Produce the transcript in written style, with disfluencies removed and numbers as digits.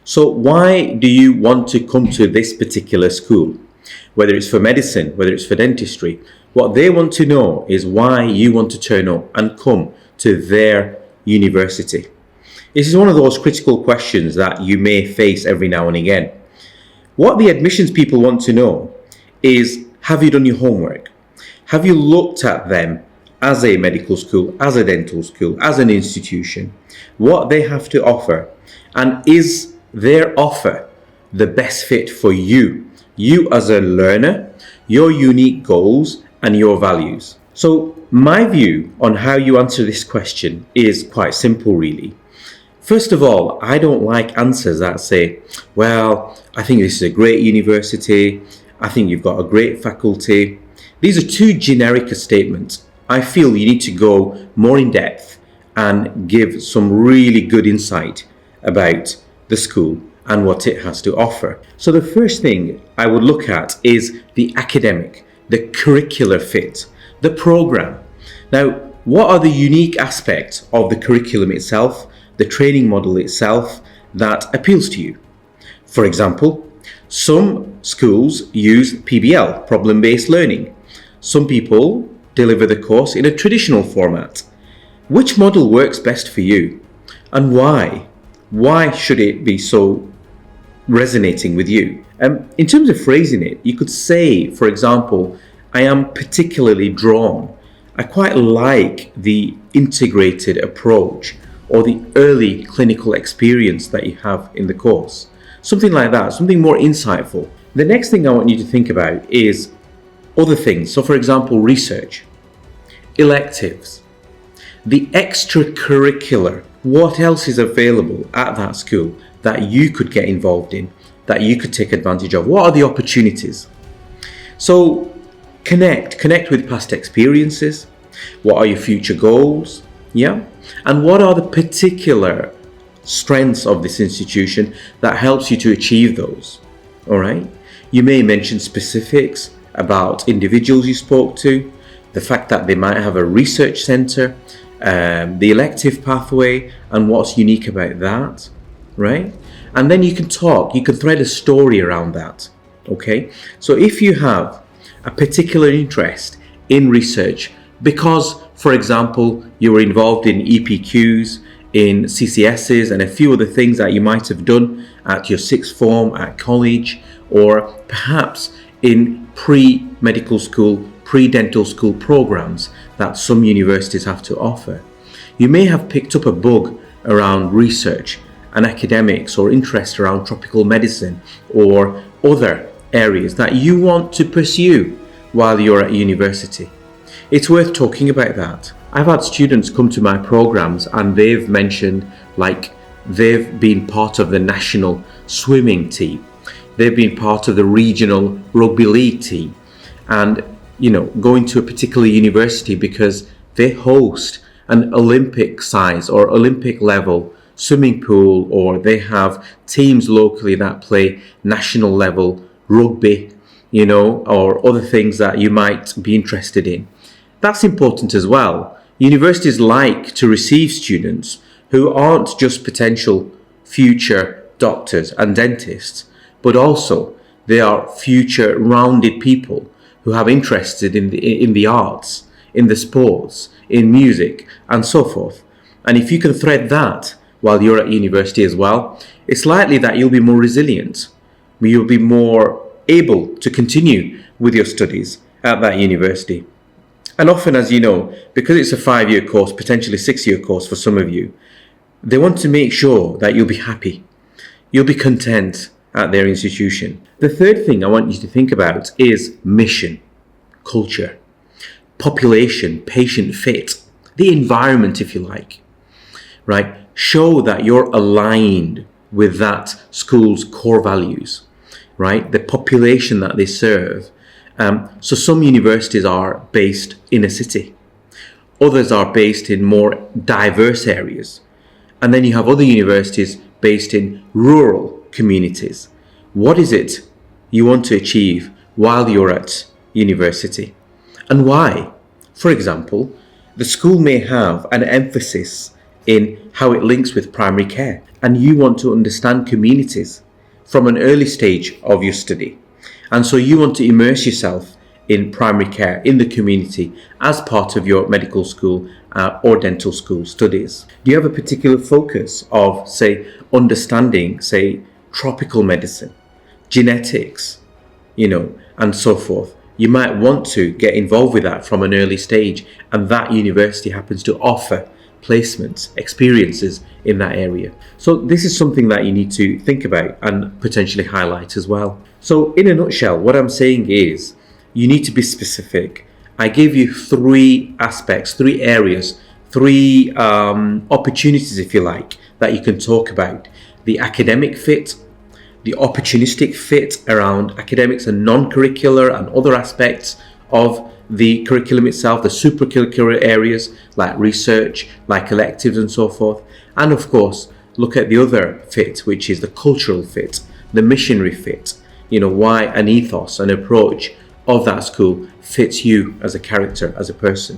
So why do you want to come to this particular school? Whether it's for medicine, whether it's for dentistry, what they want to know is why you want to turn up and come to their university. This is one of those critical questions that you may face every now and again. What the admissions people want to know is, have you done your homework? Have you looked at them as a medical school, as a dental school, as an institution, what they have to offer, and is their offer the best fit for you as a learner, your unique goals and your values? So my view on how you answer this question is quite simple, really. First of all, I don't like answers that say, well, I think this is a great university, I think you've got a great faculty. These are too generic a statements. I feel you need to go more in depth and give some really good insight about the school and what it has to offer. So the first thing I would look at is the academic, the curricular fit, the program. Now, what are the unique aspects of the curriculum itself, the training model itself, that appeals to you? For example, some schools use PBL, problem-based learning. Some people deliver the course in a traditional format. Which model works best for you, and why? Why should it be so resonating with you? In terms of phrasing it, you could say, for example, I am particularly drawn. I quite like the integrated approach or the early clinical experience that you have in the course. Something like that, something more insightful. The next thing I want you to think about is other things. So for example, research, electives, the extracurricular. What else is available at that school that you could get involved in, that you could take advantage of? What are the opportunities? So connect with past experiences. What are your future goals? Yeah. And what are the particular strengths of this institution that helps you to achieve those? All right. You may mention specifics about individuals you spoke to, the fact that they might have a research center, the elective pathway and what's unique about that, right? And then you can thread a story around that, okay? So if you have a particular interest in research because, for example, you were involved in EPQs, in CCSs and a few other things that you might have done at your sixth form, at college, or perhaps in pre-medical school, pre-dental school programs that some universities have to offer. You may have picked up a bug around research and academics or interest around tropical medicine or other areas that you want to pursue while you're at university. It's worth talking about that. I've had students come to my programs and they've mentioned like they've been part of the national swimming team. They've been part of the regional rugby league team and going to a particular university because they host an Olympic size or Olympic level swimming pool, or they have teams locally that play national level rugby, or other things that you might be interested in. That's important as well. Universities like to receive students who aren't just potential future doctors and dentists, but also they are future rounded people who have interested in the arts, in the sports, in music, and so forth. And if you can thread that while you're at university as well, it's likely that you'll be more resilient. You'll be more able to continue with your studies at that university. And often, as you know, because it's a 5-year course, potentially 6-year course for some of you, they want to make sure that you'll be happy. You'll be content at their institution. The third thing I want you to think about is mission, culture, population, patient fit, the environment, if you like, right? Show that you're aligned with that school's core values, right? The population that they serve. So some universities are based in a city. Others are based in more diverse areas. And then you have other universities based in rural communities. What is it you want to achieve while you're at university? And why? For example, the school may have an emphasis in how it links with primary care. and you want to understand communities from an early stage of your study. And so you want to immerse yourself in primary care in the community as part of your medical school or dental school studies. Do you have a particular focus of, say, understanding, say, tropical medicine, genetics, and so forth? You might want to get involved with that from an early stage, and that university happens to offer placements, experiences in that area. So this is something that you need to think about and potentially highlight as well. So in a nutshell, what I'm saying is you need to be specific. I gave you 3 aspects, 3 areas, 3 opportunities, if you like, that you can talk about. The academic fit, the opportunistic fit around academics and non-curricular and other aspects of the curriculum itself, the supracurricular areas like research, like electives and so forth. And of course, look at the other fit, which is the cultural fit, the missionary fit, why an ethos, an approach of that school fits you as a character, as a person.